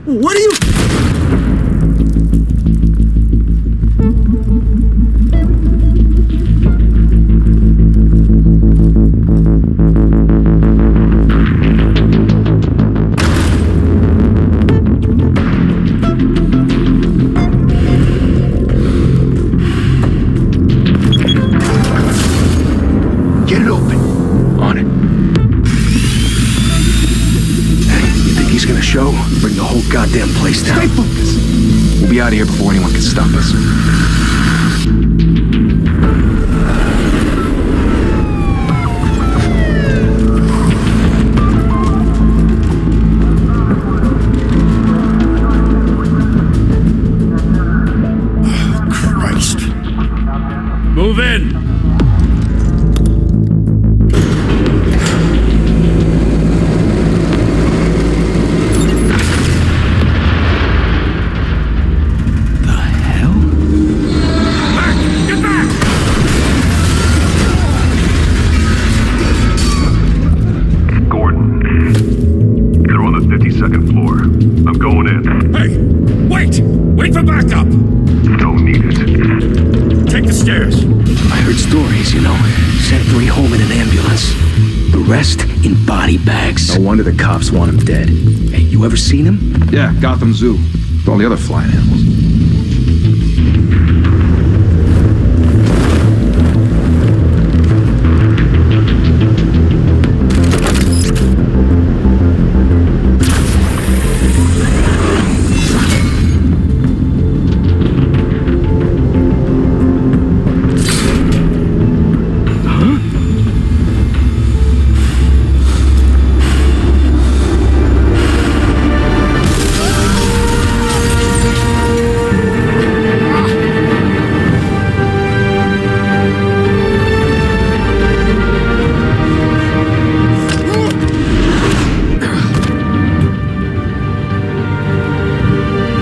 What are you... Get it open. On it. Hey, you think he's gonna show? Bring the whole goddamn place down. Stay focused. We'll be out of here before anyone can stop us. Christ. Move in! Wait for backup! Don't need it. Take the stairs. I heard stories, you know. Sent 3 home in an ambulance. The rest in body bags. No wonder the cops want him dead. Hey, you ever seen him? Yeah, Gotham Zoo. With all the other flying animals.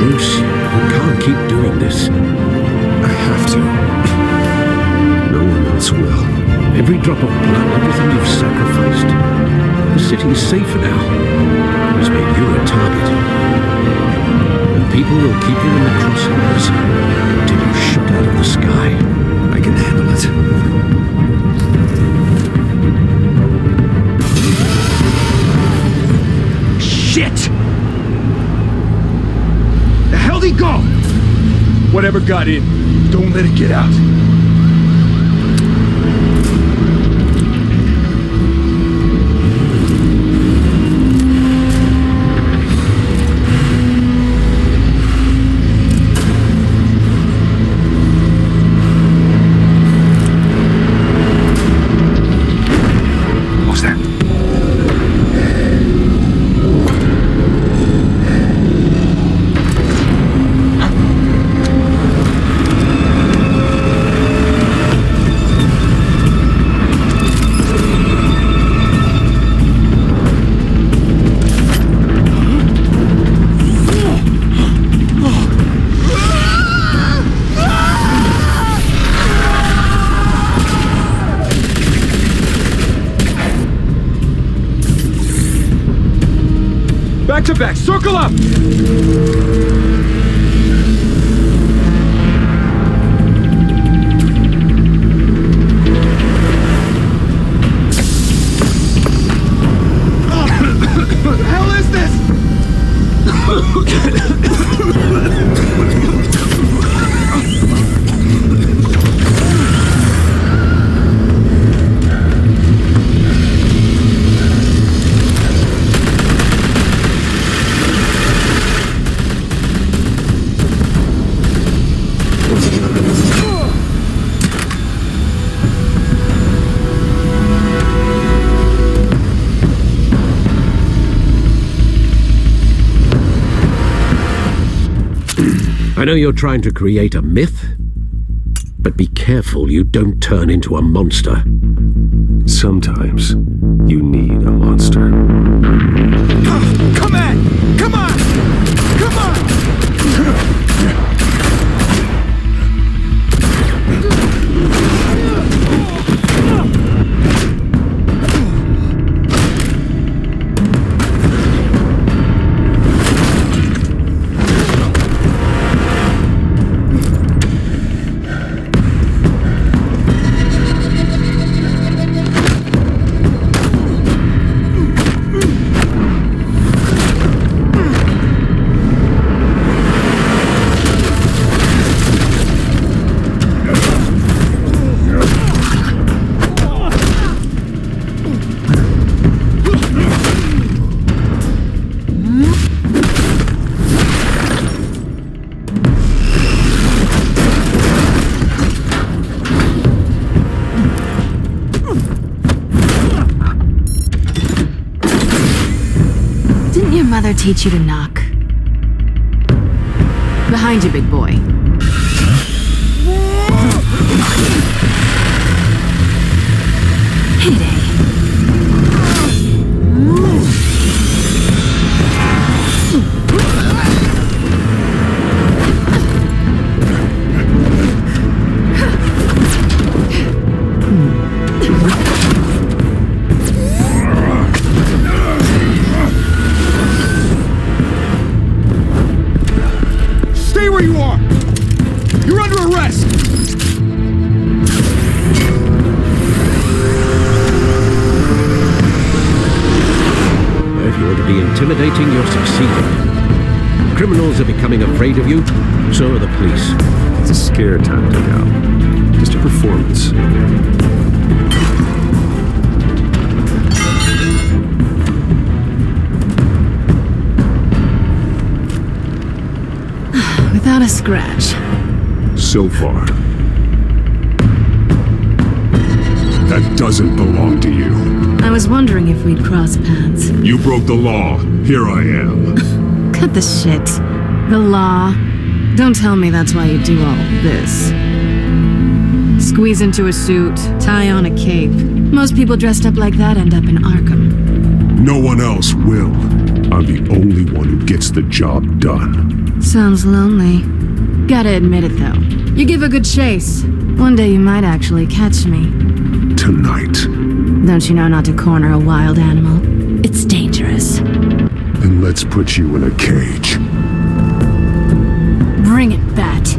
Bruce, you can't keep doing this. I have to. No one else will. Every drop of blood, everything you've sacrificed. The city is safer now. It's made you a target. And people will keep you in the crosshairs until you're shot out of the sky. I can handle it. Shit! The hell'd he go? Whatever got in, don't let it get out. What's that? Back to back, circle up! What the hell is this? I know you're trying to create a myth, but be careful you don't turn into a monster. Sometimes you need a monster. Come on! Come on! Come on! mother teach you to knock? Behind you, big boy. Heyday. Stay where you are! You're under arrest! If you want to be intimidating, you're succeeding. Criminals are becoming afraid of you, so are the police. It's a scare tactic, Al. Just a performance. Without a scratch. So far. That doesn't belong to you. I was wondering if we'd cross paths. You broke the law. Here I am. Cut the shit. The law. Don't tell me that's why you do all this. Squeeze into a suit, tie on a cape. Most people dressed up like that end up in Arkham. No one else will. I'm the only one who gets the job done. Sounds lonely. Gotta admit it, though. You give a good chase. One day you might actually catch me. Tonight. Don't you know not to corner a wild animal? It's dangerous. Then let's put you in a cage. Bring it, Bat.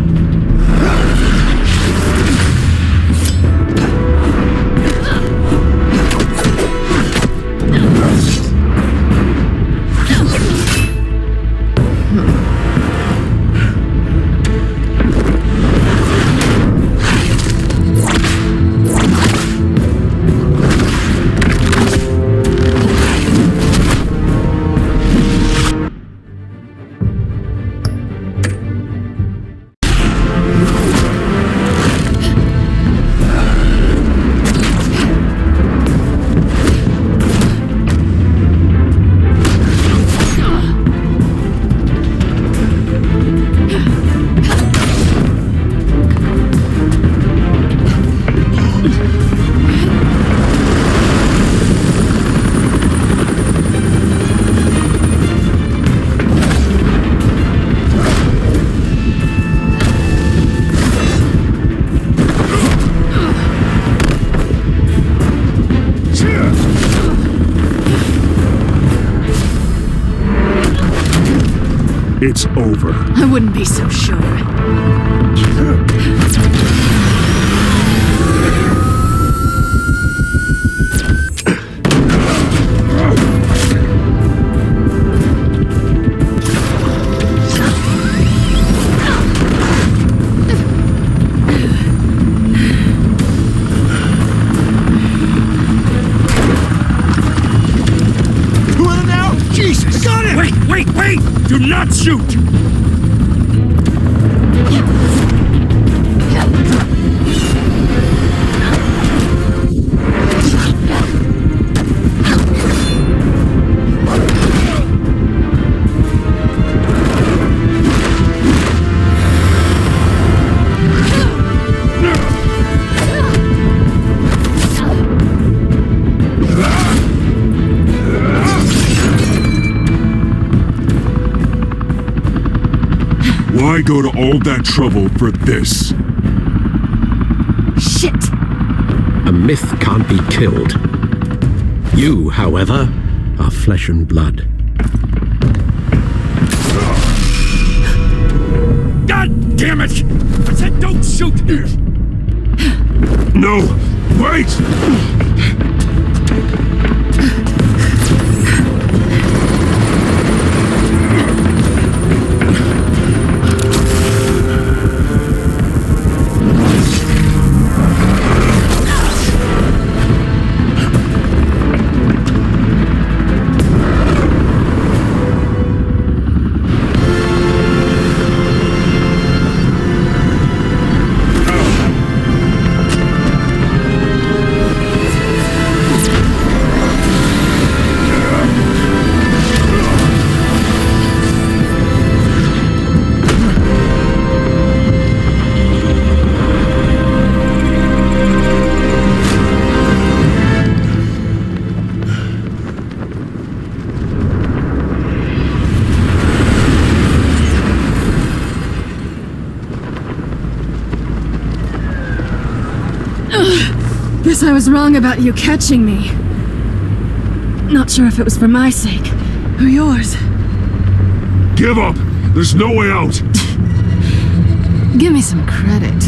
It's over. I wouldn't be so sure. Wait! Do not shoot! Why go to all that trouble for this? Shit! A myth can't be killed. You, however, are flesh and blood. God damn it! I said don't shoot! No! Wait! I was wrong about you catching me. Not sure if it was for my sake or yours. Give up! There's no way out! Give me some credit.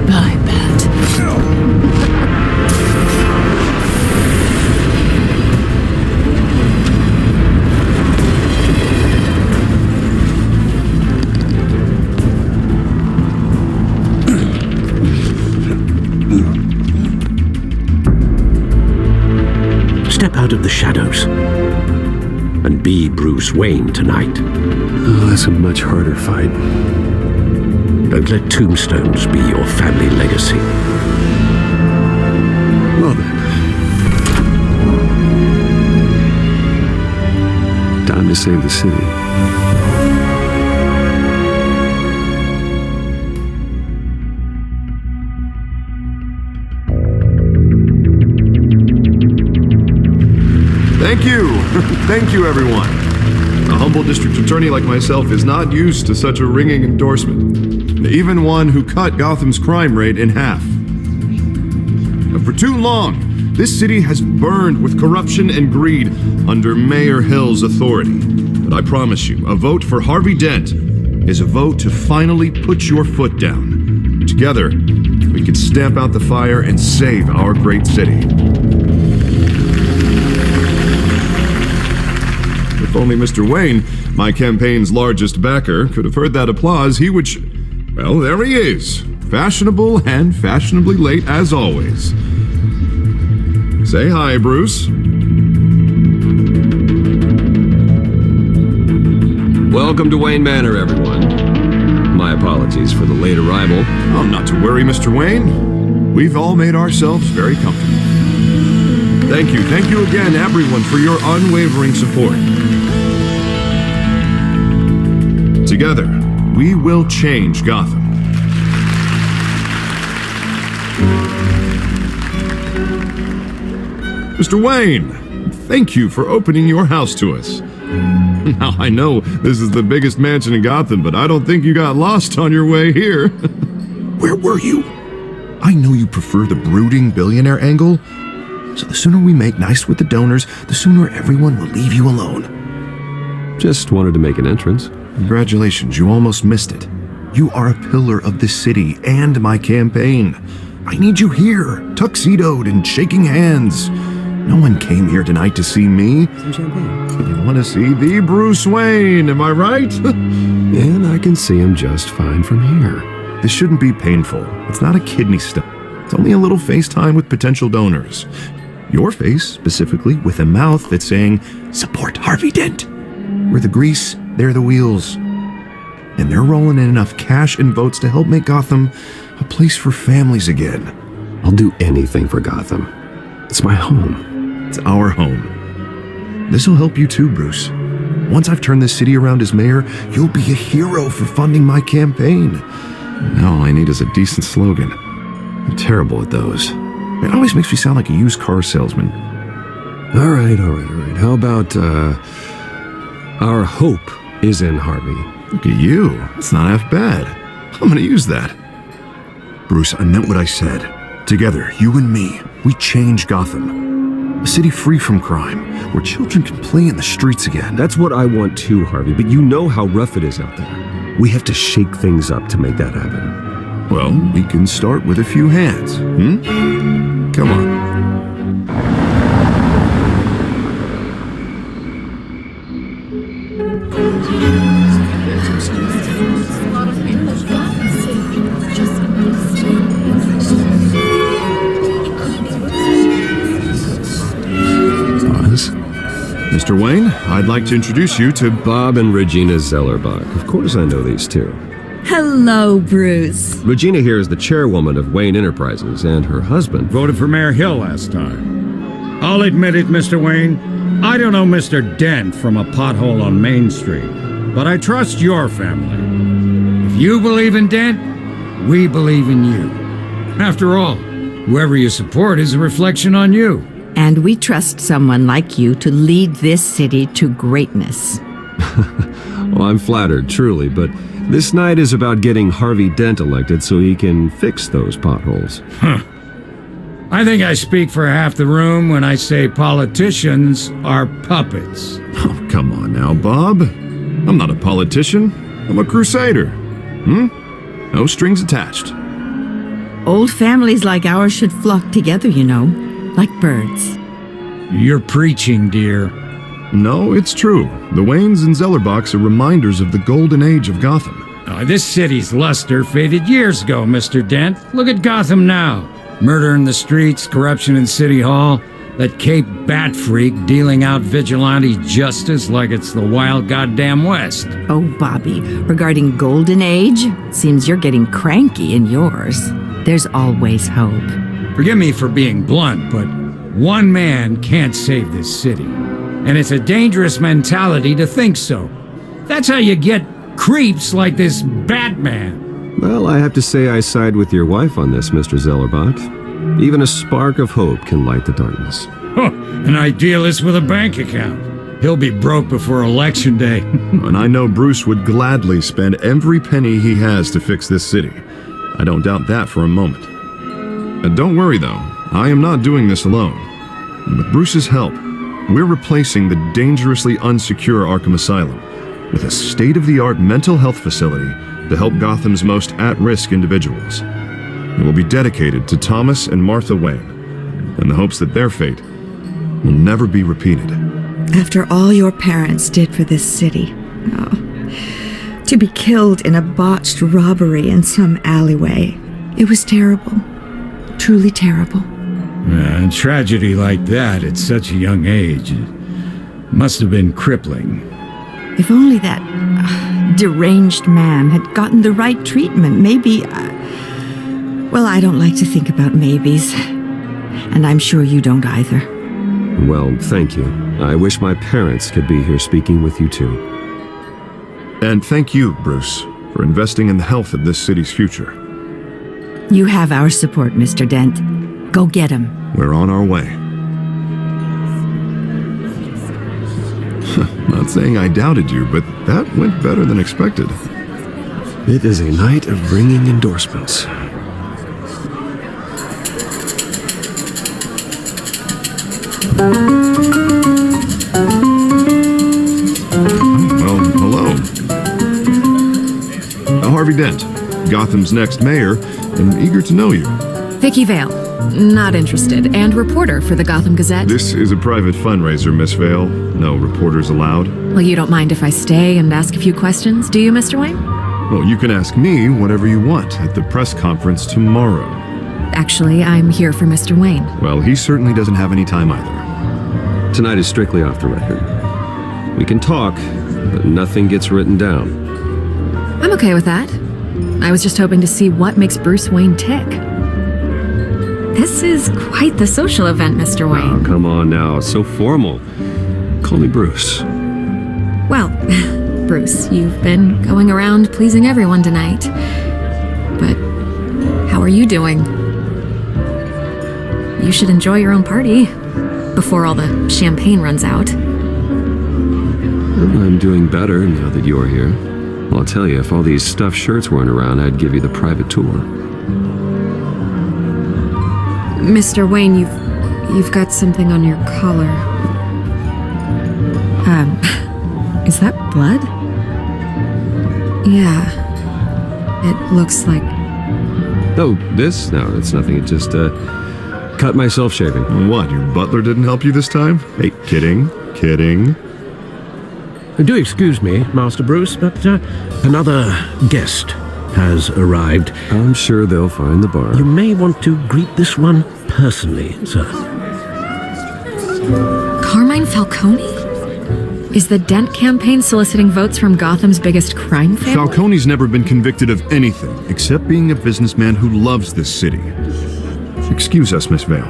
Bye, Bat. Step out of the shadows and be Bruce Wayne tonight. Oh, that's a much harder fight. Don't let tombstones be your family legacy. Well then. Time to save the city. Thank you. Thank you, everyone. A humble district attorney like myself is not used to such a ringing endorsement. Even one who cut Gotham's crime rate in half. But for too long, this city has burned with corruption and greed under Mayor Hill's authority. But I promise you, a vote for Harvey Dent is a vote to finally put your foot down. Together, we can stamp out the fire and save our great city. If only Mr. Wayne, my campaign's largest backer, could have heard that applause, he would well, there he is. Fashionable and fashionably late as always. Say hi, Bruce. Welcome to Wayne Manor, everyone. My apologies for the late arrival. Oh, not to worry, Mr. Wayne. We've all made ourselves very comfortable. Thank you again, everyone, for your unwavering support. Together, we will change Gotham. Mr. Wayne, thank you for opening your house to us. Now, I know this is the biggest mansion in Gotham, but I don't think you got lost on your way here. Where were you? I know you prefer the brooding billionaire angle, so the sooner we make nice with the donors, the sooner everyone will leave you alone. Just wanted to make an entrance. Congratulations, you almost missed it. You are a pillar of this city and my campaign. I need you here, tuxedoed and shaking hands. No one came here tonight to see me. Some champagne. They want to see the Bruce Wayne, am I right? And I can see him just fine from here. This shouldn't be painful. It's not a kidney stone. It's only a little FaceTime with potential donors. Your face, specifically, with a mouth that's saying, support Harvey Dent. We're the grease, they're the wheels. And they're rolling in enough cash and votes to help make Gotham a place for families again. I'll do anything for Gotham. It's my home. It's our home. This'll help you too, Bruce. Once I've turned this city around as mayor, you'll be a hero for funding my campaign. Now all I need is a decent slogan. I'm terrible at those. It always makes me sound like a used car salesman. All right. How about, our hope is in Harvey? Look at you. It's not half bad. I'm gonna use that. Bruce, I meant what I said. Together, you and me, we change Gotham. A city free from crime, where children can play in the streets again. That's what I want too, Harvey, but you know how rough it is out there. We have to shake things up to make that happen. Well, we can start with a few hands, Come on. Mr. Wayne, I'd like to introduce you to Bob and Regina Zellerbach. Of course I know these two. Hello, Bruce. Regina here is the chairwoman of Wayne Enterprises, and her husband voted for Mayor Hill last time. I'll admit it, Mr. Wayne. I don't know Mr. Dent from a pothole on Main Street, but I trust your family. If you believe in Dent, we believe in you. After all, whoever you support is a reflection on you. And we trust someone like you to lead this city to greatness. Well, I'm flattered, truly, but This night is about getting Harvey Dent elected so he can fix those potholes. I think I speak for half the room when I say politicians are puppets. Oh, come on now, Bob. I'm not a politician. I'm a crusader. No strings attached. Old families like ours should flock together, you know, like birds. You're preaching, dear. No, it's true. The Waynes and Zellerbachs are reminders of the golden age of Gotham. This city's luster faded years ago, Mr. Dent. Look at Gotham now. Murder in the streets, corruption in City Hall, that Cape Bat freak dealing out vigilante justice like it's the wild goddamn West. Oh, Bobby, regarding Golden Age, seems you're getting cranky in yours. There's always hope. Forgive me for being blunt, but one man can't save this city. And it's a dangerous mentality to think so. That's how you get creeps like this Batman. Well, I have to say I side with your wife on this, Mr. Zellerbach. Even a spark of hope can light the darkness. An idealist with a bank account. He'll be broke before Election Day. And I know Bruce would gladly spend every penny he has to fix this city. I don't doubt that for a moment. And don't worry, though. I am not doing this alone. And with Bruce's help, we're replacing the dangerously unsecure Arkham Asylum with a state-of-the-art mental health facility to help Gotham's most at-risk individuals. It will be dedicated to Thomas and Martha Wayne, in the hopes that their fate will never be repeated. After all your parents did for this city, to be killed in a botched robbery in some alleyway, it was terrible. Truly terrible. A tragedy like that at such a young age must have been crippling. If only that deranged man had gotten the right treatment, maybe... well, I don't like to think about maybes. And I'm sure you don't either. Well, thank you. I wish my parents could be here speaking with you too. And thank you, Bruce, for investing in the health of this city's future. You have our support, Mr. Dent. Go get him. We're on our way. Not saying I doubted you, but that went better than expected. It is a night of ringing endorsements. Well, hello. Harvey Dent, Gotham's next mayor, and eager to know you. Vicky Vale. Not interested. And reporter for the Gotham Gazette. This is a private fundraiser, Miss Vale. No reporters allowed. Well, you don't mind if I stay and ask a few questions, do you, Mr. Wayne? Well, you can ask me whatever you want at the press conference tomorrow. Actually, I'm here for Mr. Wayne. Well, he certainly doesn't have any time either. Tonight is strictly off the record. We can talk, but nothing gets written down. I'm okay with that. I was just hoping to see what makes Bruce Wayne tick. This is quite the social event, Mr. Wayne. Oh, come on now. It's so formal. Call me Bruce. Well, Bruce, you've been going around pleasing everyone tonight. But how are you doing? You should enjoy your own party before all the champagne runs out. Well, I'm doing better now that you're here. Well, I'll tell you, if all these stuffed shirts weren't around, I'd give you the private tour. Mr. Wayne, you've got something on your collar. Is that blood? Yeah. It looks like... Oh, this? No, it's nothing. It just, cut myself shaving. What, your butler didn't help you this time? Hey, kidding. Do excuse me, Master Bruce, but another guest has arrived. I'm sure they'll find the bar. You may want to greet this one personally, sir. Carmine Falcone? Is the Dent campaign soliciting votes from Gotham's biggest crime family? Falcone's never been convicted of anything except being a businessman who loves this city. Excuse us, Miss Vale.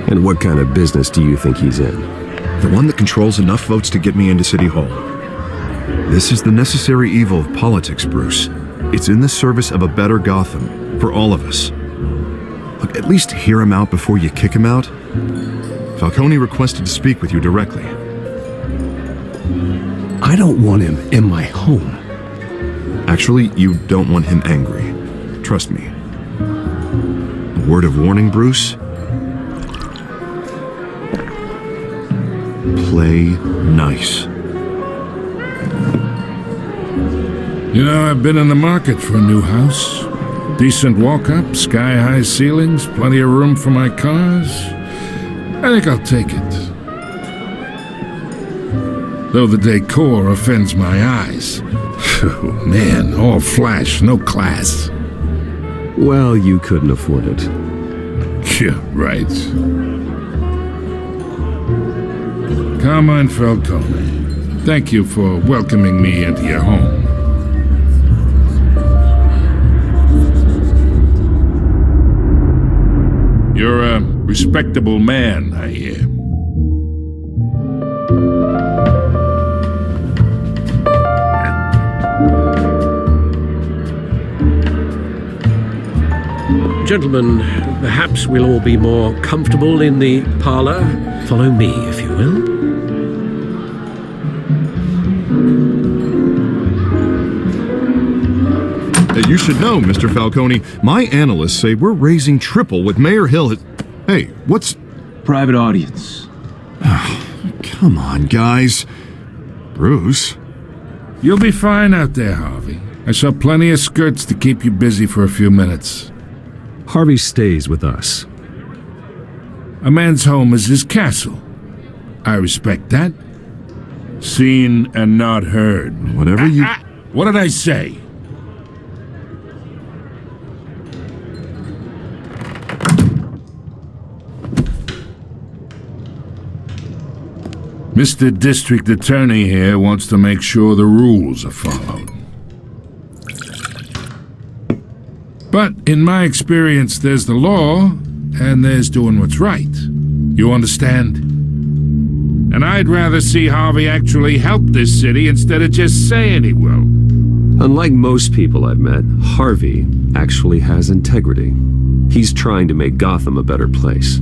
And what kind of business do you think he's in? The one that controls enough votes to get me into City Hall. This is the necessary evil of politics, Bruce. It's in the service of a better Gotham, for all of us. Look, at least hear him out before you kick him out. Falcone requested to speak with you directly. I don't want him in my home. Actually, you don't want him angry. Trust me. A word of warning, Bruce? Play nice. You know, I've been in the market for a new house. Decent walk-up, sky-high ceilings, plenty of room for my cars. I think I'll take it. Though the decor offends my eyes. Man, all flash, no class. Well, you couldn't afford it. Yeah, right. Carmine Falcone, thank you for welcoming me into your home. You're a respectable man, I hear. Gentlemen, perhaps we'll all be more comfortable in the parlor. Follow me, if you will. You should know, Mr. Falcone, my analysts say we're raising triple with Mayor Hill. Hey, what's... Private audience. Come on, guys. Bruce? You'll be fine out there, Harvey. I saw plenty of skirts to keep you busy for a few minutes. Harvey stays with us. A man's home is his castle. I respect that. Seen and not heard. Whatever you... What did I say? Mr. District Attorney here wants to make sure the rules are followed. But in my experience, there's the law, and there's doing what's right. You understand? And I'd rather see Harvey actually help this city instead of just saying he will. Unlike most people I've met, Harvey actually has integrity. He's trying to make Gotham a better place.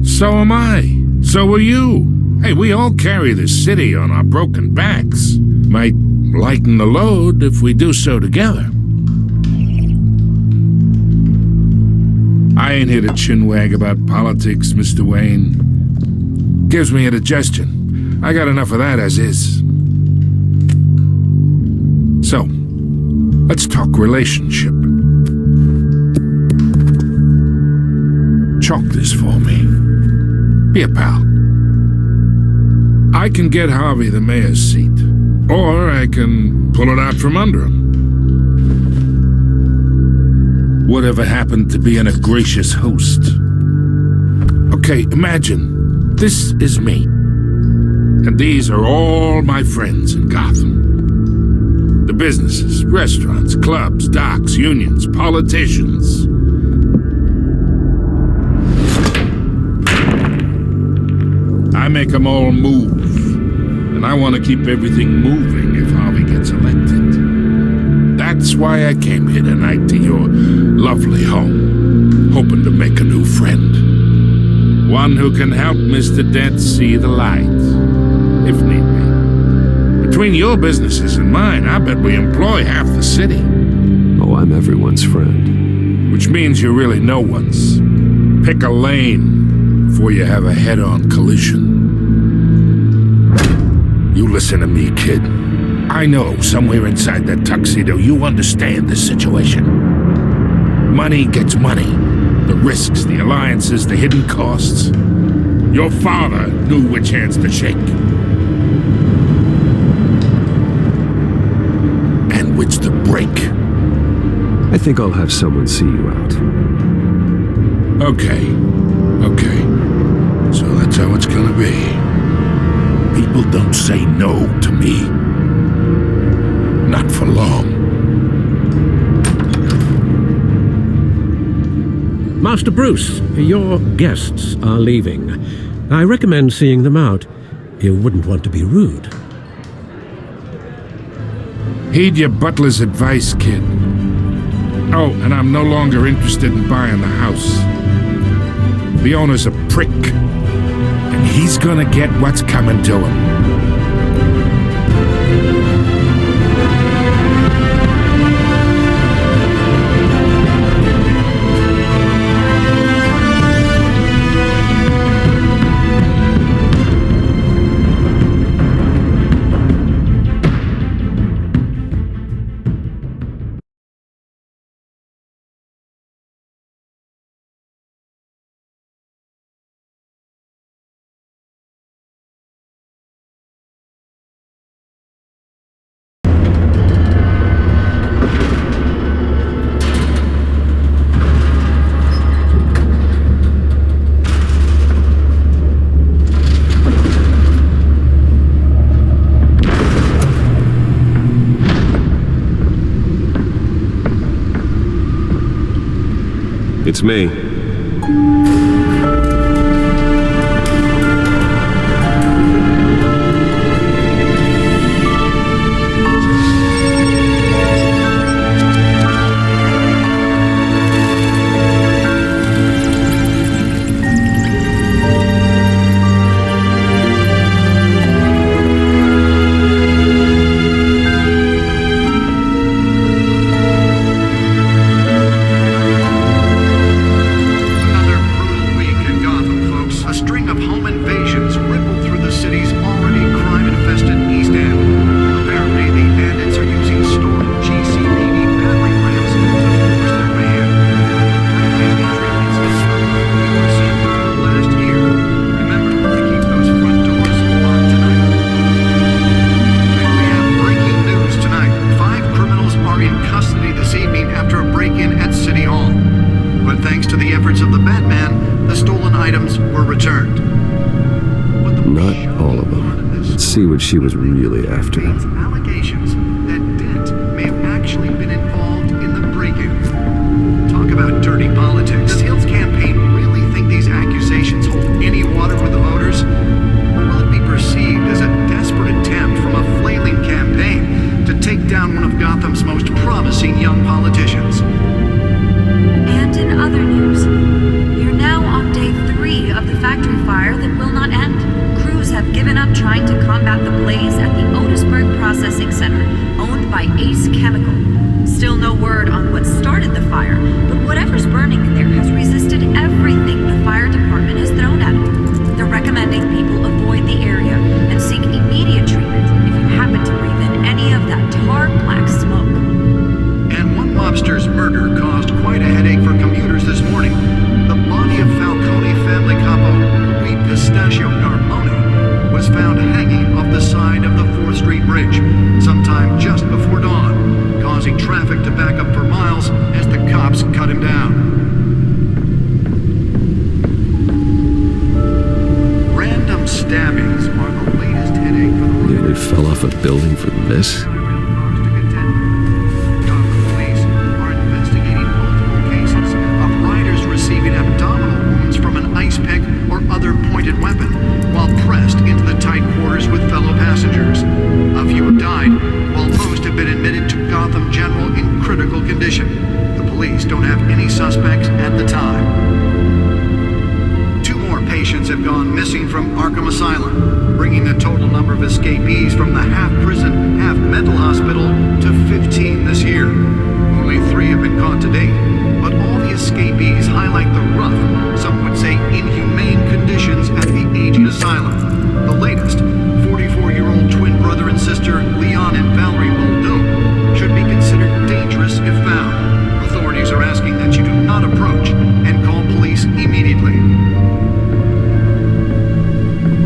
So am I. So are you. Hey, we all carry this city on our broken backs. Might lighten the load if we do so together. I ain't here to chinwag about politics, Mr. Wayne. Gives me indigestion. I got enough of that as is. So, let's talk relationship. Chalk this for me. Be a pal. I can get Harvey the mayor's seat, or I can pull it out from under him. Whatever happened to being a gracious host? Okay, imagine, this is me. And these are all my friends in Gotham. The businesses, restaurants, clubs, docks, unions, politicians. I make them all move. And I want to keep everything moving if Harvey gets elected. That's why I came here tonight to your lovely home, hoping to make a new friend. One who can help Mr. Dent see the light, if need be. Between your businesses and mine, I bet we employ half the city. Oh, I'm everyone's friend. Which means you're really no one's. Pick a lane before you have a head-on collision. You listen to me, kid. I know somewhere inside that tuxedo you understand this situation. Money gets money. The risks, the alliances, the hidden costs. Your father knew which hands to shake. And which to break. I think I'll have someone see you out. Okay. So that's how it's gonna be. People don't say no to me. Not for long. Master Bruce, your guests are leaving. I recommend seeing them out. You wouldn't want to be rude. Heed your butler's advice, kid. Oh, and I'm no longer interested in buying the house. The owner's a prick. and he's gonna get what's coming to him. It's me. See what she was really after. Allegations that Dent may have actually been involved in the break-in. Talk about dirty politics. Does Hill's campaign really think these accusations hold any water with the voters? Or will it be perceived as a desperate attempt from a flailing campaign to take down one of Gotham's most promising young politicians? And in other news, you're now on day 3 of the factory fire that will not end. Have given up trying to combat the blaze at the Otisburg Processing Center, owned by Ace Chemical. Still no word on what started the fire, but whatever's burning in there has resisted everything the fire department has thrown at it. They're recommending people avoid the area and seek immediate treatment if you happen to breathe in any of that tar black smoke. And one mobster's murder caused quite a headache for commuters this morning. The body of Falcone family capo Louis Pistachio Carmone was found hanging off the side of the 4th Street Bridge sometime just before dawn, causing traffic to back up for miles as the cops cut him down. Random stabbings are the latest headache for the... Nearly fell off a building for this? Gotham police are investigating multiple cases of riders receiving abdominal wounds from an ice pick or other pointed weapon while pressed into the tight quarters with fellow passengers. A few have died, while most have been admitted to Gotham General in critical condition. The police don't have any suspects at the time. 2 more patients have gone missing from Arkham Asylum, bringing the total number of escapees from the half-prison, half-mental hospital to 15 this year. Only 3 have been caught to date, but all the escapees highlight the rough, some would say inhumane conditions at the aging asylum. The latest, 44-year-old twin brother and sister Leon and Valerie Muldoon, should be considered dangerous if found. Authorities are asking that you do not approach and call police immediately.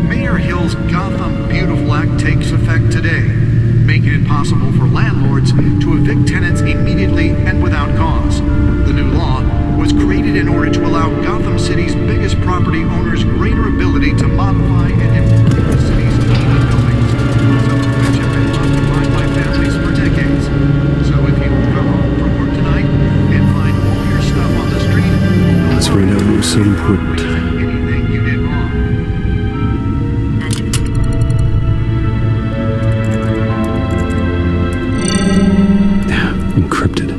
Mayor Hill's Gotham Beautiful Act takes effect today, making it possible for landlords to evict tenants immediately and without cause. The new law was created in order to allow Gotham City's biggest property owners greater ability to modify and improve the city's aging buildings, some of which have been occupied by families for decades. So if you come home from work tonight and find all your stuff on the street... Let's find out what was so important. ...anything you did wrong. Encrypted.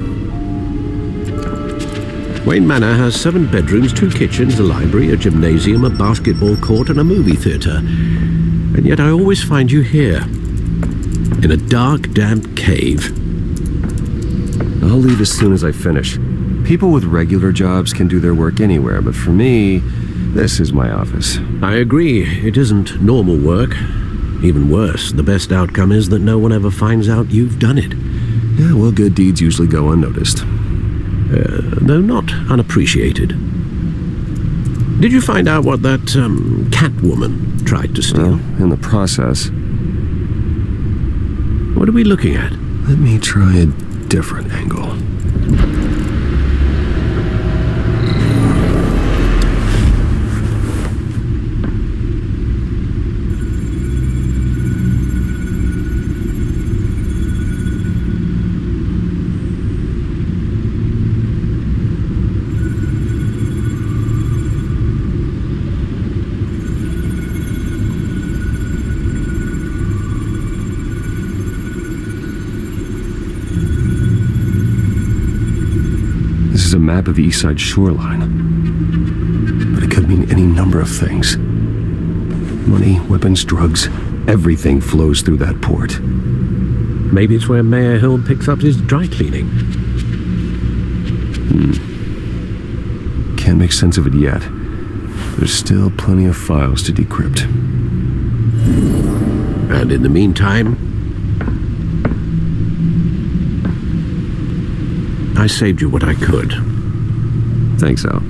Wayne Manor has 7 bedrooms, 2 kitchens, a library, a gymnasium, a basketball court, and a movie theater. And yet I always find you here, in a dark, damp cave. I'll leave as soon as I finish. People with regular jobs can do their work anywhere, but for me, this is my office. I agree, it isn't normal work. Even worse, the best outcome is that no one ever finds out you've done it. Yeah, well, good deeds usually go unnoticed. Though not unappreciated. Did you find out what that, Catwoman tried to steal? Well, in the process. What are we looking at? Let me try a different angle. This is a map of the East Side shoreline. But it could mean any number of things. Money, weapons, drugs, everything flows through that port. Maybe it's where Mayor Hill picks up his dry cleaning. Can't make sense of it yet. There's still plenty of files to decrypt. And in the meantime, I saved you what I could. Thanks, Al.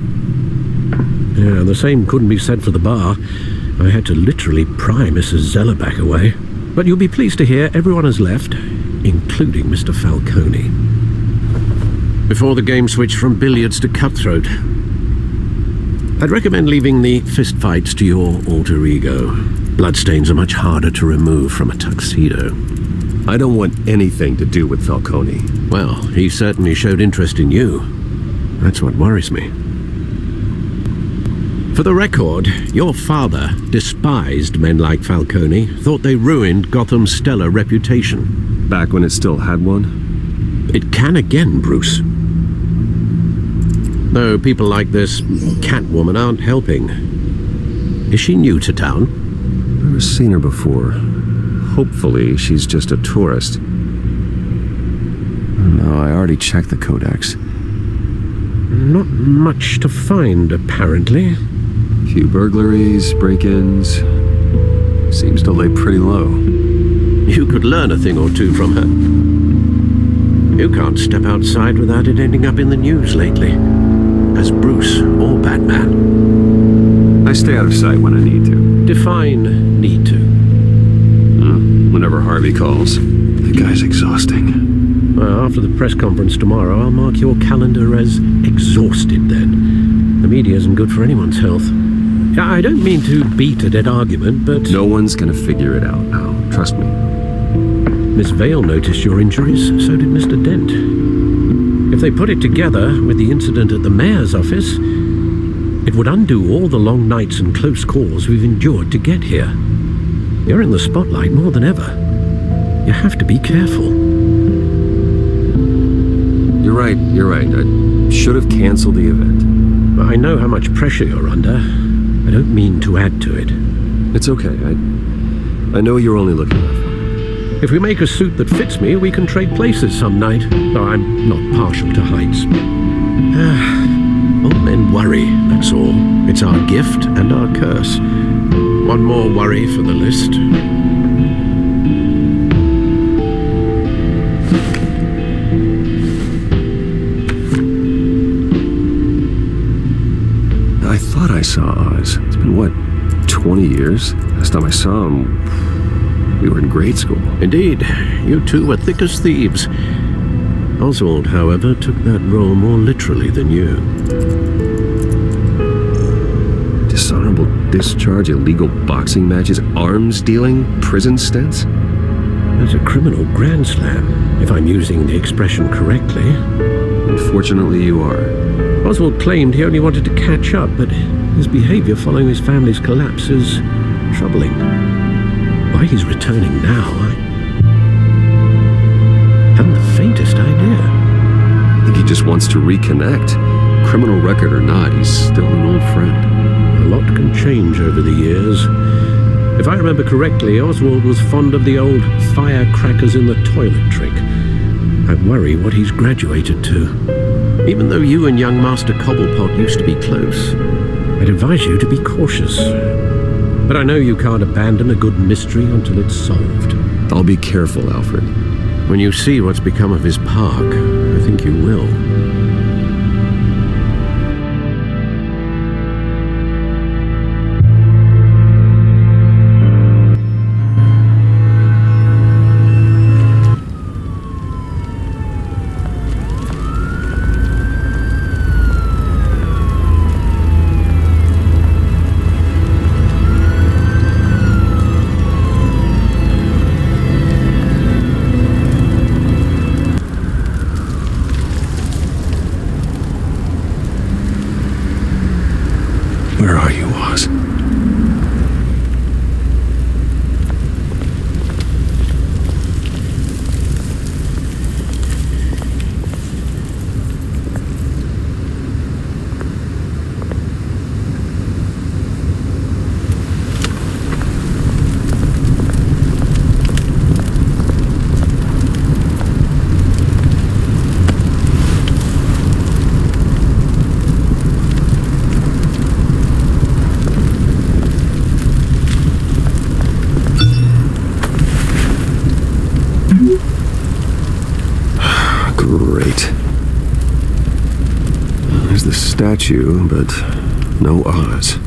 Yeah, the same couldn't be said for the bar. I had to literally pry Mrs. Zellerback away. But you'll be pleased to hear everyone has left, including Mr. Falcone. Before the game switched from billiards to cutthroat, I'd recommend leaving the fistfights to your alter ego. Bloodstains are much harder to remove from a tuxedo. I don't want anything to do with Falcone. Well, he certainly showed interest in you. That's what worries me. For the record, your father despised men like Falcone, thought they ruined Gotham's stellar reputation. Back when it still had one? It can again, Bruce. Though people like this Catwoman aren't helping. Is she new to town? Never seen her before. Hopefully, she's just a tourist. No, I already checked the codex. Not much to find, apparently. Few burglaries, break-ins. Seems to lay pretty low. You could learn a thing or two from her. You can't step outside without it ending up in the news lately. As Bruce or Batman. I stay out of sight when I need to. Define need to. Whenever Harvey calls. That guy's exhausting. Well, after the press conference tomorrow, I'll mark your calendar as exhausted then. The media isn't good for anyone's health. I don't mean to beat a dead argument, but... No one's gonna figure it out now. Trust me. Miss Vale noticed your injuries, so did Mr. Dent. If they put it together with the incident at the mayor's office, it would undo all the long nights and close calls we've endured to get here. You're in the spotlight more than ever. You have to be careful. You're right. I should have canceled the event. I know how much pressure you're under. I don't mean to add to it. It's okay. I know you're only looking out for me. If we make a suit that fits me, we can trade places some night, though I'm not partial to heights. All men worry, that's all. It's our gift and our curse. One more worry for the list. I thought I saw Oz. It's been, what, 20 years? Last time I saw him, we were in grade school. Indeed. You two were thick as thieves. Oswald, however, took that role more literally than you. Dishonorable discharge, illegal boxing matches, arms dealing, prison stints? There's a criminal grand slam, if I'm using the expression correctly. Unfortunately, you are. Oswald claimed he only wanted to catch up, but his behavior following his family's collapse is troubling. Why he's returning now, I haven't the faintest idea. I think he just wants to reconnect. criminal record or not, he's still an old friend. A lot can change over the years. If I remember correctly, Oswald was fond of the old firecrackers in the toilet trick. I worry what he's graduated to. Even though you and young Master Cobblepot used to be close, I'd advise you to be cautious. But I know you can't abandon a good mystery until it's solved. I'll be careful, Alfred. When you see what's become of his park, I think you will. Where are you, Oz? Great. There's the statue, but no Oz.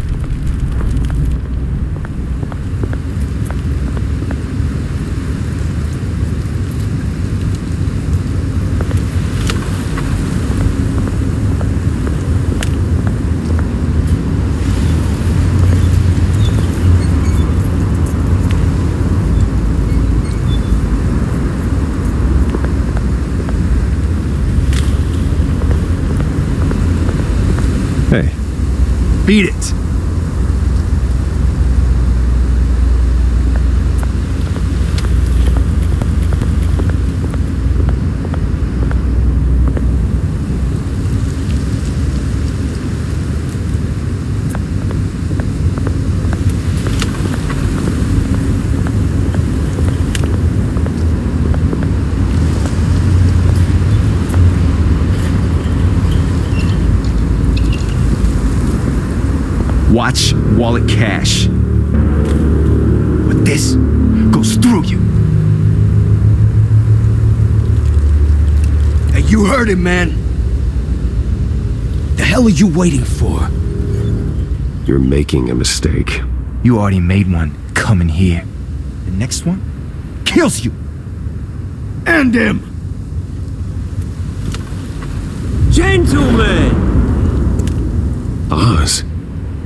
Hey. Beat it! Watch wallet cash. But this goes through you. Hey, you heard him, man. The hell are you waiting for? You're making a mistake. You already made one coming here. The next one kills you. And him. Gentlemen! Oz.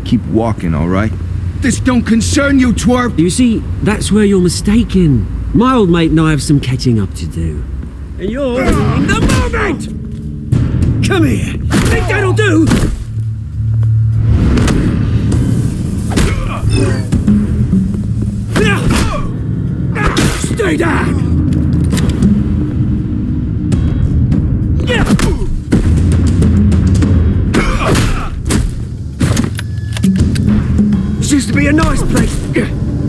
Keep walking, all right? This don't concern you, twerp! You see, that's where you're mistaken. My old mate and I have some catching up to do. And you're in the moment! Come here! Think that'll do? Stay down! Used to be a nice place.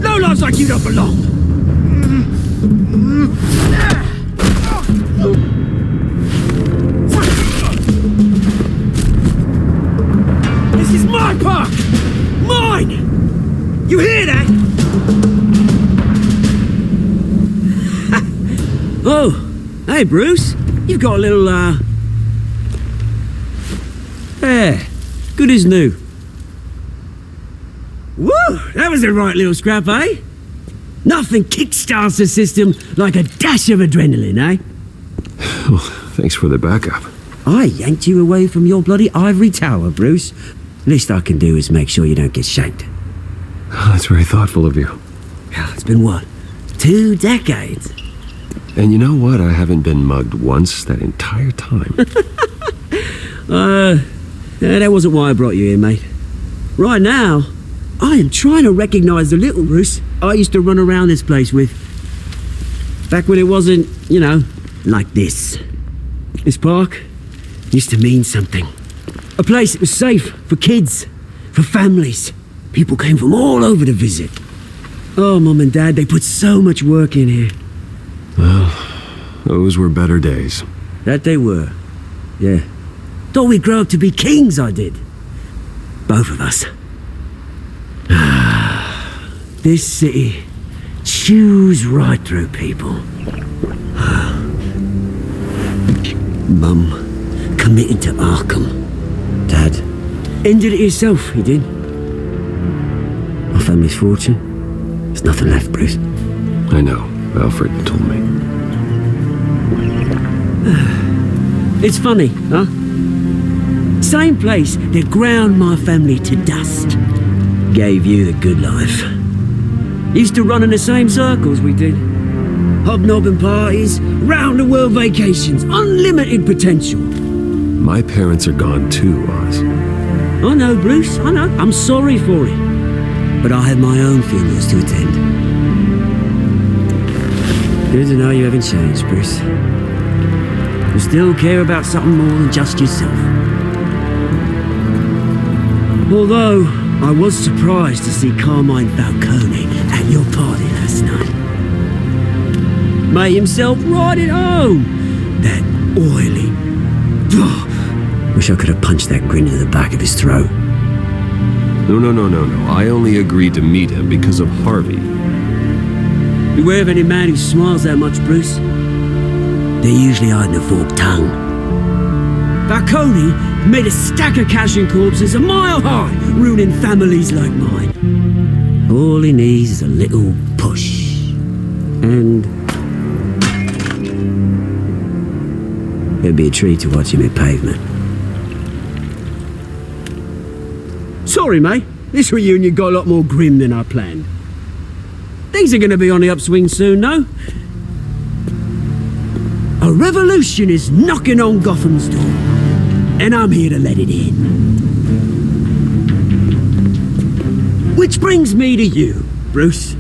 No lives like you don't belong. This is my park! Mine! You hear that? Oh, hey Bruce. You've got a little, there. Good as new. Woo! That was a right little scrap, eh? Nothing kickstarts the system like a dash of adrenaline, eh? Well, thanks for the backup. I yanked you away from your bloody ivory tower, Bruce. Least I can do is make sure you don't get shanked. Oh, that's very thoughtful of you. It's been what? 2 decades? And you know what? I haven't been mugged once that entire time. That wasn't why I brought you here, mate. Right now, I am trying to recognize the little Bruce I used to run around this place with. Back when it wasn't, you know, like this. This park used to mean something. A place that was safe for kids, for families. People came from all over to visit. Oh, Mum and Dad, they put so much work in here. Well, those were better days. That they were. Yeah. Thought we'd grow up to be kings, I did. Both of us. This city chews right through people. Mum committed to Arkham. Dad ended it himself, he did. Our family's fortune. There's nothing left, Bruce. I know. Alfred told me. It's funny, huh? Same place that ground my family to dust gave you the good life. Used to run in the same circles we did. Hobnobbing parties, round-the-world vacations, unlimited potential. My parents are gone too, Oz. I know, Bruce, I know. I'm sorry for it. But I had my own funerals to attend. Good to know you haven't changed, Bruce. You still care about something more than just yourself. Although, I was surprised to see Carmine Falcone at your party last night. Made himself right at home. That oily... Wish I could have punched that grin to the back of his throat. No. I only agreed to meet him because of Harvey. Beware of any man who smiles that much, Bruce. They're usually hiding a forked tongue. Falcone made a stack of cashing corpses a mile high, ruining families like mine. All he needs is a little push. And... it'd be a treat to watch him hit pavement. Sorry, mate. This reunion got a lot more grim than I planned. Things are going to be on the upswing soon, no? A revolution is knocking on Gotham's door, and I'm here to let it in. Which brings me to you, Bruce.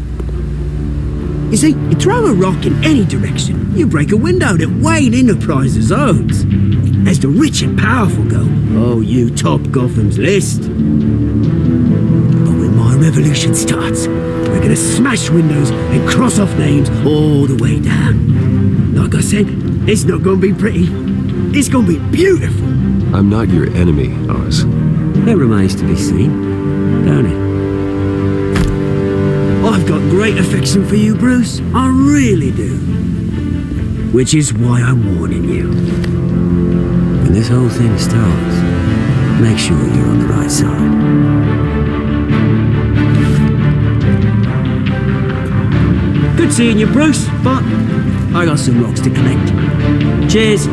You see, you throw a rock in any direction, you break a window that Wayne Enterprises owns. As the rich and powerful go, oh, you top Gotham's list. But when my revolution starts, we're gonna smash windows and cross off names all the way down. Like I said, it's not gonna be pretty. It's gonna be beautiful. I'm not your enemy, Oz. That remains to be seen, don't it? I've got great affection for you, Bruce. I really do. Which is why I'm warning you. When this whole thing starts, make sure you're on the right side. Good seeing you, Bruce, but I got some rocks to collect. Cheers.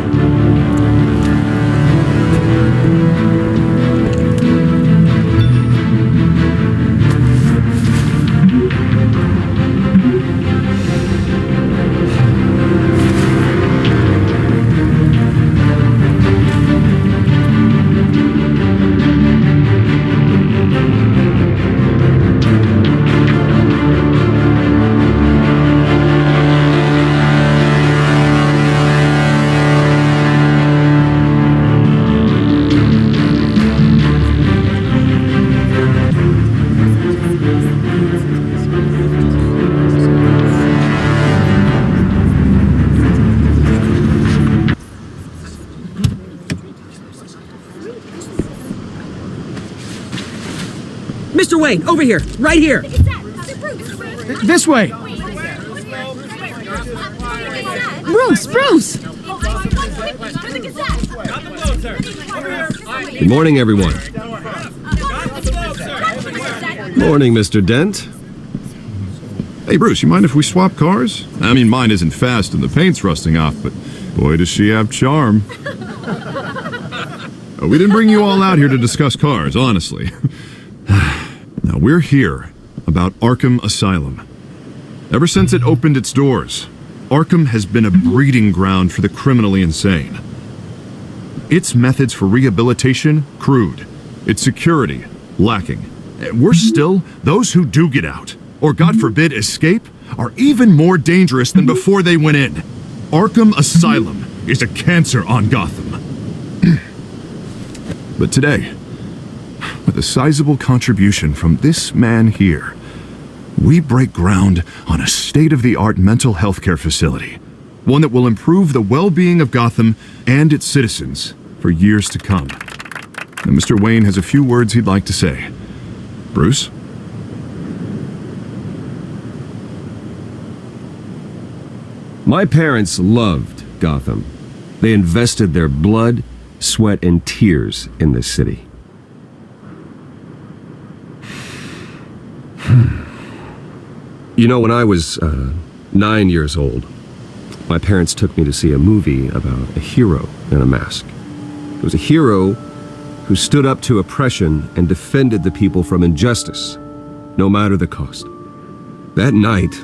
Mr. Wayne, over here, right here. This way. Bruce! Good morning, everyone. Morning, Mr. Dent. Hey, Bruce, you mind if we swap cars? I mean, mine isn't fast and the paint's rusting off, but boy, does she have charm. We didn't bring you all out here to discuss cars, honestly. Now, we're here about Arkham Asylum. Ever since it opened its doors, Arkham has been a breeding ground for the criminally insane. Its methods for rehabilitation, crude. Its security, lacking. Worse still, those who do get out, or God forbid escape, are even more dangerous than before they went in. Arkham Asylum is a cancer on Gotham. But today, with a sizable contribution from this man here, we break ground on a state-of-the-art mental health care facility. One that will improve the well-being of Gotham and its citizens for years to come. Now, Mr. Wayne has a few words he'd like to say. Bruce? My parents loved Gotham. They invested their blood, sweat, and tears in this city. You know, when I was 9 years old, my parents took me to see a movie about a hero in a mask. It was a hero who stood up to oppression and defended the people from injustice, no matter the cost. That night,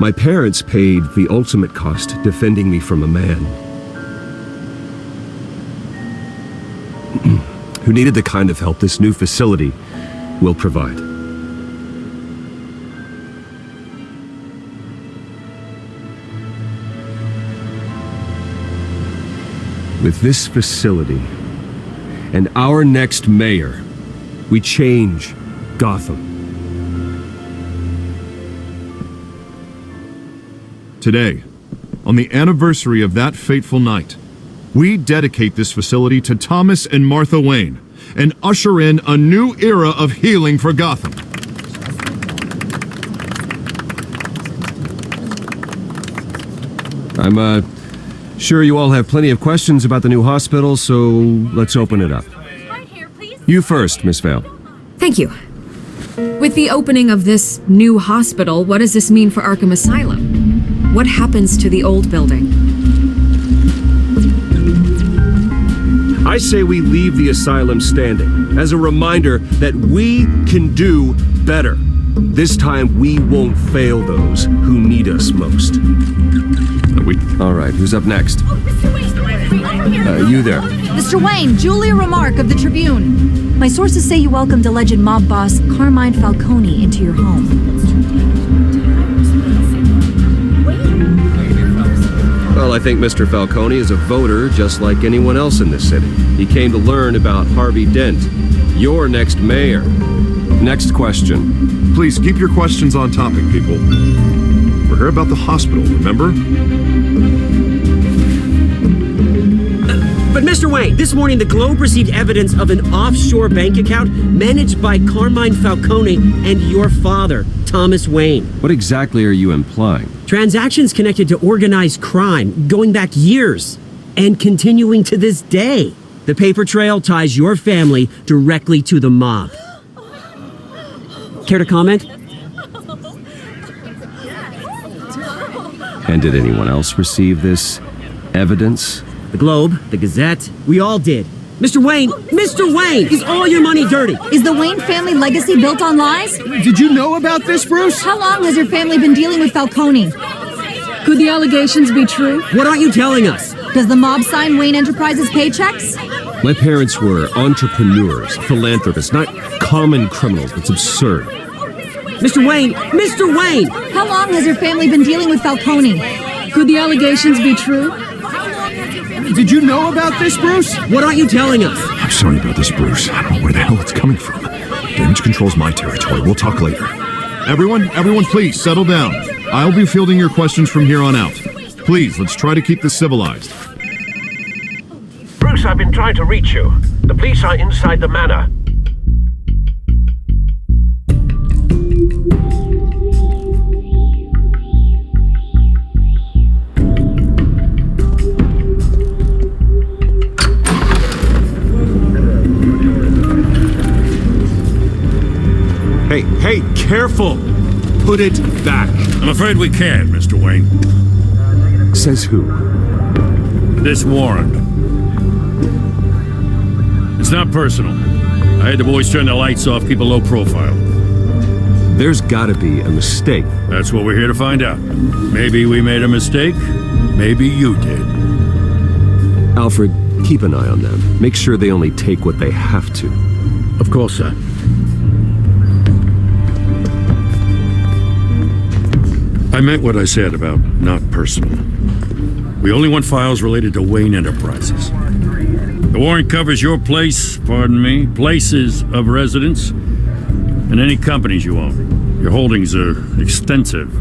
my parents paid the ultimate cost defending me from a man who needed the kind of help this new facility will provide. With this facility and our next mayor, we change Gotham. Today, on the anniversary of that fateful night, we dedicate this facility to Thomas and Martha Wayne and usher in a new era of healing for Gotham. I'm sure you all have plenty of questions about the new hospital, so let's open it up. You first, Miss Vale. Thank you. With the opening of this new hospital, what does this mean for Arkham Asylum? What happens to the old building? I say we leave the asylum standing as a reminder that we can do better. This time we won't fail those who need us most. All right, who's up next? You there. Mr. Wayne, Julia Remark of the Tribune. My sources say you welcomed alleged mob boss Carmine Falcone into your home. Well, I think Mr. Falcone is a voter just like anyone else in this city. He came to learn about Harvey Dent, your next mayor. Next question. Please keep your questions on topic, people. We're here about the hospital, remember? But Mr. Wayne, this morning the Globe received evidence of an offshore bank account managed by Carmine Falcone and your father, Thomas Wayne. What exactly are you implying? Transactions connected to organized crime going back years and continuing to this day. The paper trail ties your family directly to the mob. Care to comment? And did anyone else receive this evidence? The Globe, the Gazette, we all did. Mr. Wayne, is all your money dirty? Is the Wayne family legacy built on lies? Did you know about this, Bruce? How long has your family been dealing with Falcone? Could the allegations be true? What aren't you telling us? Does the mob sign Wayne Enterprises paychecks? My parents were entrepreneurs, philanthropists, not common criminals. It's absurd. Mr. Wayne! How long has your family been dealing with Falcone? Could the allegations be true? Did you know about this, Bruce? What aren't you telling us? I'm sorry about this, Bruce. I don't know where the hell it's coming from. Damage control's my territory. We'll talk later. Everyone, please settle down. I'll be fielding your questions from here on out. Please, let's try to keep this civilized. Bruce, I've been trying to reach you. The police are inside the manor. Hey, careful! Put it back. I'm afraid we can't, Mr. Wayne. Says who? This warrant. It's not personal. I had the boys turn the lights off, keep a low profile. There's gotta be a mistake. That's what we're here to find out. Maybe we made a mistake. Maybe you did. Alfred, keep an eye on them. Make sure they only take what they have to. Of course, sir. I meant what I said about not personal. We only want files related to Wayne Enterprises. The warrant covers your places of residence, and any companies you own. Your holdings are extensive.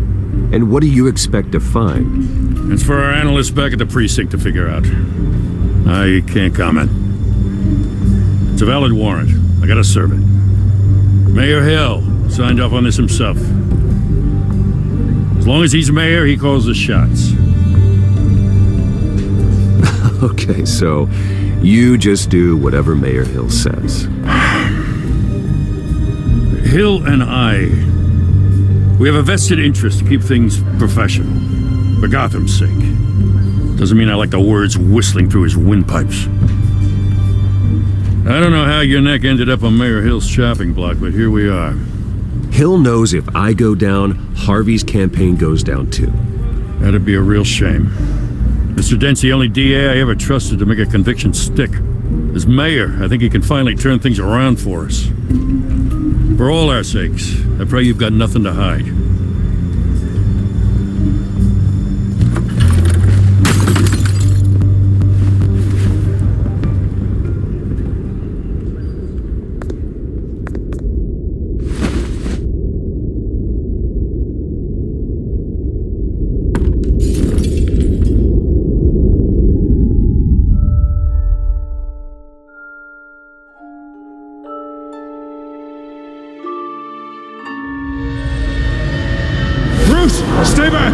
And what do you expect to find? It's for our analysts back at the precinct to figure out. I can't comment. It's a valid warrant. I gotta serve it. Mayor Hill signed off on this himself. As long as he's mayor, he calls the shots. Okay, so you just do whatever Mayor Hill says. Hill and I, we have a vested interest to keep things professional. For Gotham's sake. Doesn't mean I like the words whistling through his windpipes. I don't know how your neck ended up on Mayor Hill's chopping block, but here we are. Hill knows if I go down, Harvey's campaign goes down too. That'd be a real shame. Mr. Dent's the only DA I ever trusted to make a conviction stick. As mayor, I think he can finally turn things around for us. For all our sakes, I pray you've got nothing to hide. Stay back!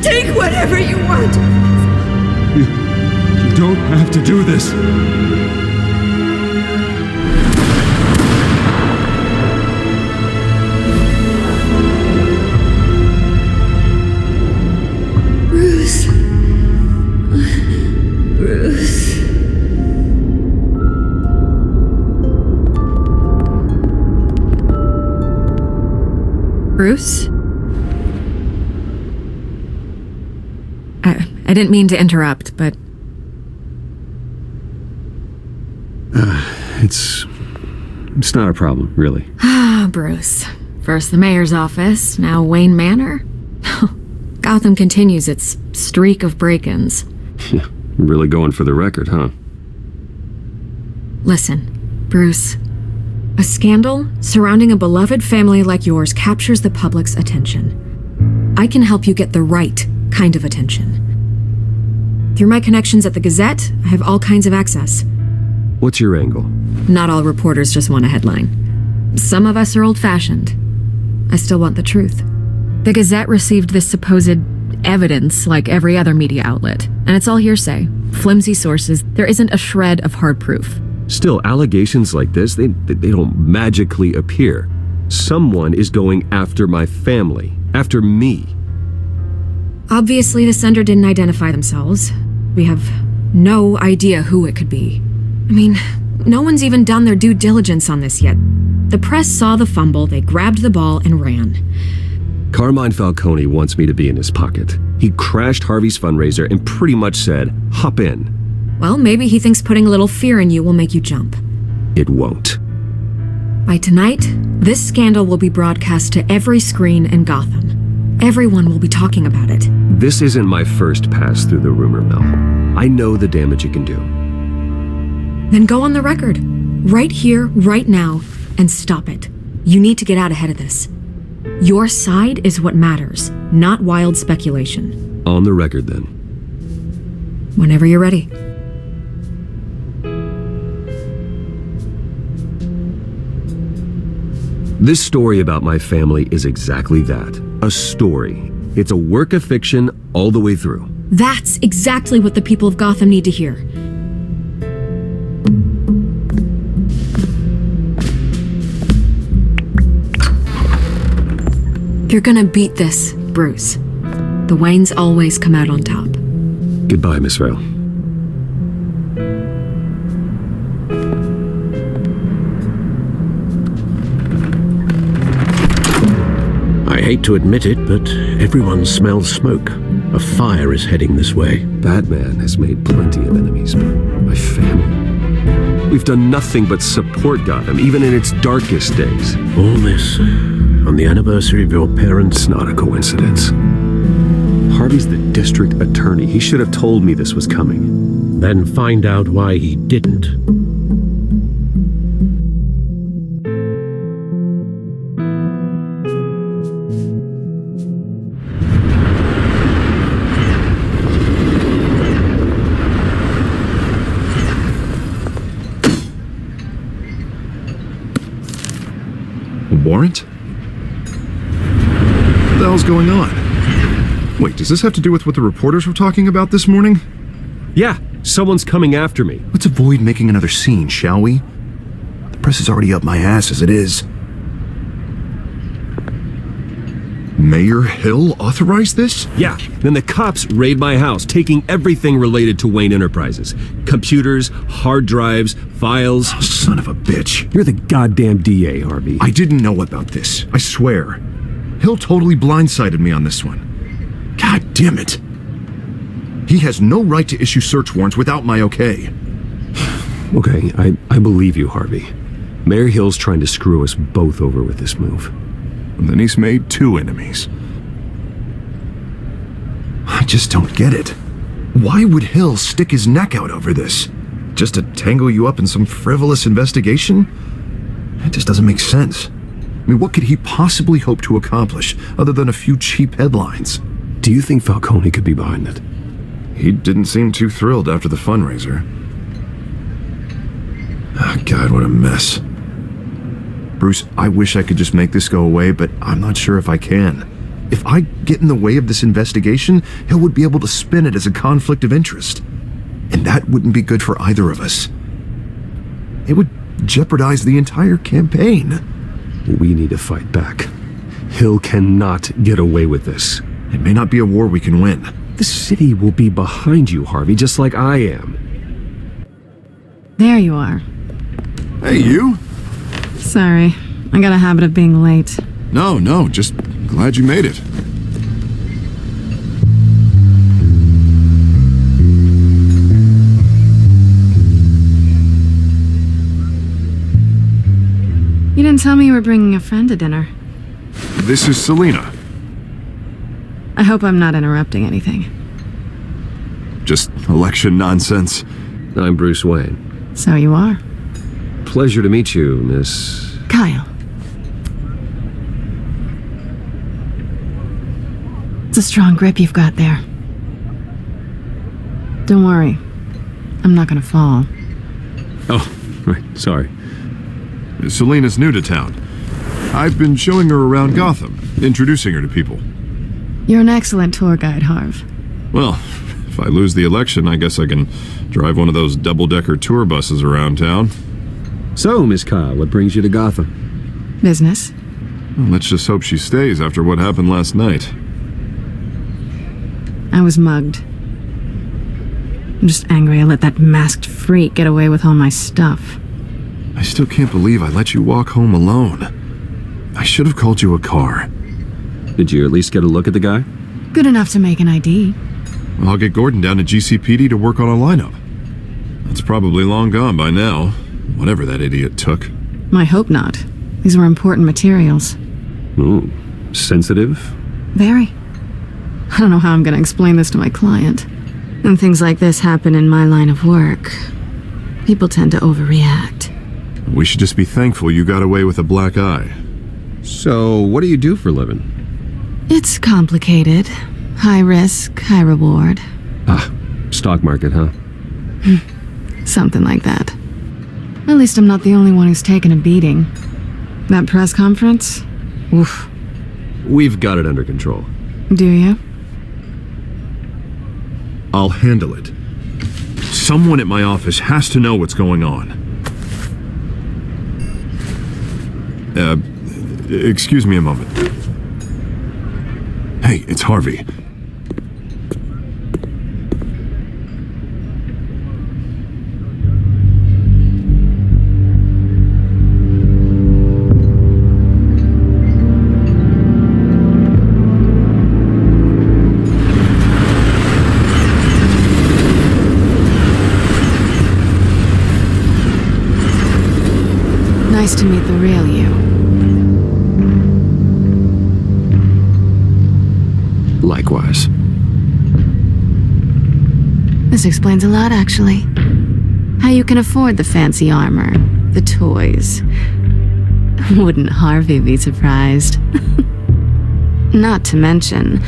Take whatever you want! You don't have to do this. Bruce. Bruce. Bruce? I didn't mean to interrupt, but... It's not a problem, really. Bruce. First the mayor's office, now Wayne Manor. Gotham continues its streak of break-ins. Yeah, really going for the record, huh? Listen, Bruce. A scandal surrounding a beloved family like yours captures the public's attention. I can help you get the right kind of attention. Through my connections at the Gazette, I have all kinds of access. What's your angle? Not all reporters just want a headline. Some of us are old-fashioned. I still want the truth. The Gazette received this supposed evidence like every other media outlet, and it's all hearsay, flimsy sources. There isn't a shred of hard proof. Still, allegations like this, they don't magically appear. Someone is going after my family, after me. Obviously, the sender didn't identify themselves. We have no idea who it could be. I mean, no one's even done their due diligence on this yet. The press saw the fumble, they grabbed the ball and ran. Carmine Falcone wants me to be in his pocket. He crashed Harvey's fundraiser and pretty much said, hop in. Well, maybe he thinks putting a little fear in you will make you jump. It won't. By tonight, this scandal will be broadcast to every screen in Gotham. Everyone will be talking about it. This isn't my first pass through the rumor mill. I know the damage it can do. Then go on the record. Right here, right now, and stop it. You need to get out ahead of this. Your side is what matters, not wild speculation. On the record, then. Whenever you're ready. This story about my family is exactly that. A story. It's a work of fiction all the way through. That's exactly what the people of Gotham need to hear. You're gonna beat this, Bruce. The Waynes always come out on top. Goodbye, Miss Vale. I hate to admit it, but everyone smells smoke. A fire is heading this way. Batman has made plenty of enemies, but my family... We've done nothing but support Gotham, even in its darkest days. All this on the anniversary of your parents' It's not a coincidence. Harvey's the district attorney. He should have told me this was coming. Then find out why he didn't. Warrant? What the hell's going on? Wait, does this have to do with what the reporters were talking about this morning? Yeah, someone's coming after me. Let's avoid making another scene, shall we? The press is already up my ass as it is. Mayor Hill authorized this? Yeah, then the cops raid my house, taking everything related to Wayne Enterprises. Computers, hard drives, files. Oh, son of a bitch. You're the goddamn DA, Harvey. I didn't know about this, I swear. Hill totally blindsided me on this one. God damn it. He has no right to issue search warrants without my okay. Okay, I believe you, Harvey. Mayor Hill's trying to screw us both over with this move. And then he's made 2 enemies. I just don't get it. Why would Hill stick his neck out over this? Just to tangle you up in some frivolous investigation? It just doesn't make sense. I mean, what could he possibly hope to accomplish other than a few cheap headlines? Do you think Falcone could be behind it? He didn't seem too thrilled after the fundraiser. Oh, God, what a mess. Bruce, I wish I could just make this go away, but I'm not sure if I can. If I get in the way of this investigation, Hill would be able to spin it as a conflict of interest. And that wouldn't be good for either of us. It would jeopardize the entire campaign. We need to fight back. Hill cannot get away with this. It may not be a war we can win. The city will be behind you, Harvey, just like I am. There you are. Hey, you? Sorry, I got a habit of being late. No, just glad you made it. You didn't tell me you were bringing a friend to dinner. This is Selena. I hope I'm not interrupting anything. Just election nonsense. I'm Bruce Wayne. So you are. Pleasure to meet you, Miss... Kyle. It's a strong grip you've got there. Don't worry. I'm not gonna fall. Oh, right, sorry. Selena's new to town. I've been showing her around Gotham, introducing her to people. You're an excellent tour guide, Harv. Well, if I lose the election, I guess I can drive one of those double-decker tour buses around town. So, Miss Kyle, what brings you to Gotham? Business. Well, let's just hope she stays after what happened last night. I was mugged. I'm just angry I let that masked freak get away with all my stuff. I still can't believe I let you walk home alone. I should have called you a car. Did you at least get a look at the guy? Good enough to make an ID. I'll get Gordon down to GCPD to work on a lineup. That's probably long gone by now, whatever that idiot took. I hope not. These were important materials. Ooh, sensitive? Very. I don't know how I'm gonna explain this to my client. When things like this happen in my line of work, people tend to overreact. We should just be thankful you got away with a black eye. So, what do you do for a living? It's complicated. High risk, high reward. Ah, stock market, huh? Something like that. At least I'm not the only one who's taken a beating. That press conference? Oof. We've got it under control. Do you? I'll handle it. Someone at my office has to know what's going on. Excuse me a moment. Hey, it's Harvey. Nice to meet the real you. Likewise. This explains a lot, actually. How you can afford the fancy armor, the toys. Wouldn't Harvey be surprised? Not to mention,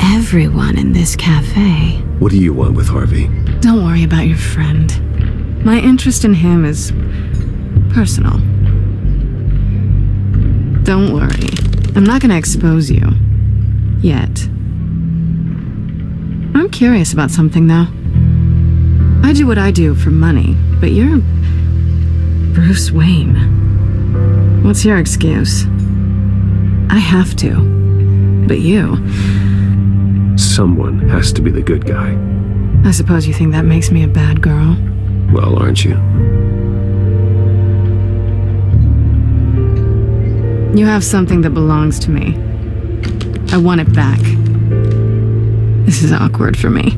everyone in this cafe. What do you want with Harvey? Don't worry about your friend. My interest in him is personal. Don't worry. I'm not gonna expose you. Yet. I'm curious about something, though. I do what I do for money, but you're Bruce Wayne. What's your excuse? I have to. But you... Someone has to be the good guy. I suppose you think that makes me a bad girl? Well, aren't you? You have something that belongs to me. I want it back. This is awkward for me.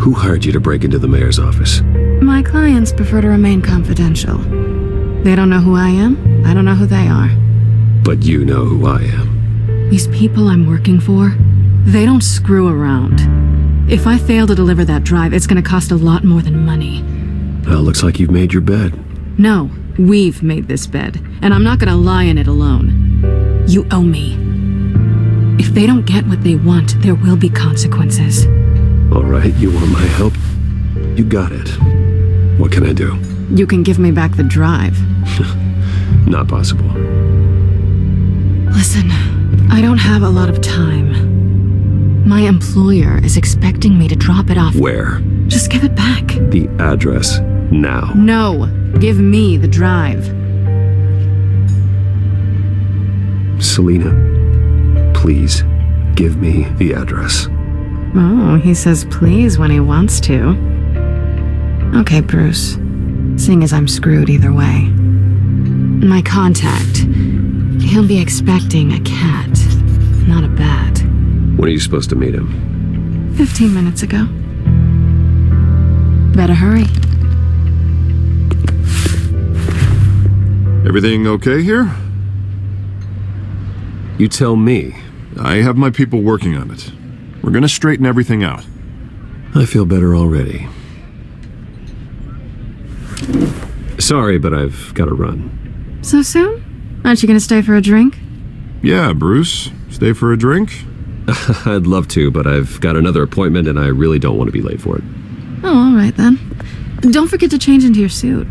Who hired you to break into the mayor's office? My clients prefer to remain confidential. They don't know who I am. I don't know who they are. But you know who I am. These people I'm working for, they don't screw around. If I fail to deliver that drive, it's gonna cost a lot more than money. Well, looks like you've made your bed. No, we've made this bed, and I'm not gonna lie in it alone. You owe me. If they don't get what they want, there will be consequences. All right, you want my help? You got it. What can I do? You can give me back the drive. Not possible. Listen, I don't have a lot of time. My employer is expecting me to drop it off. Where? Just give it back. The address, now. No, give me the drive. Selina, please, give me the address. Oh, he says please when he wants to. Okay, Bruce. Seeing as I'm screwed either way. My contact, he'll be expecting a cat, not a bat. When are you supposed to meet him? 15 minutes ago. Better hurry. Everything okay here? You tell me. I have my people working on it. We're gonna straighten everything out. I feel better already. Sorry, but I've got to run. So soon? Aren't you gonna stay for a drink? Yeah, Bruce. Stay for a drink? I'd love to, but I've got another appointment and I really don't want to be late for it. Oh, all right then. Don't forget to change into your suit.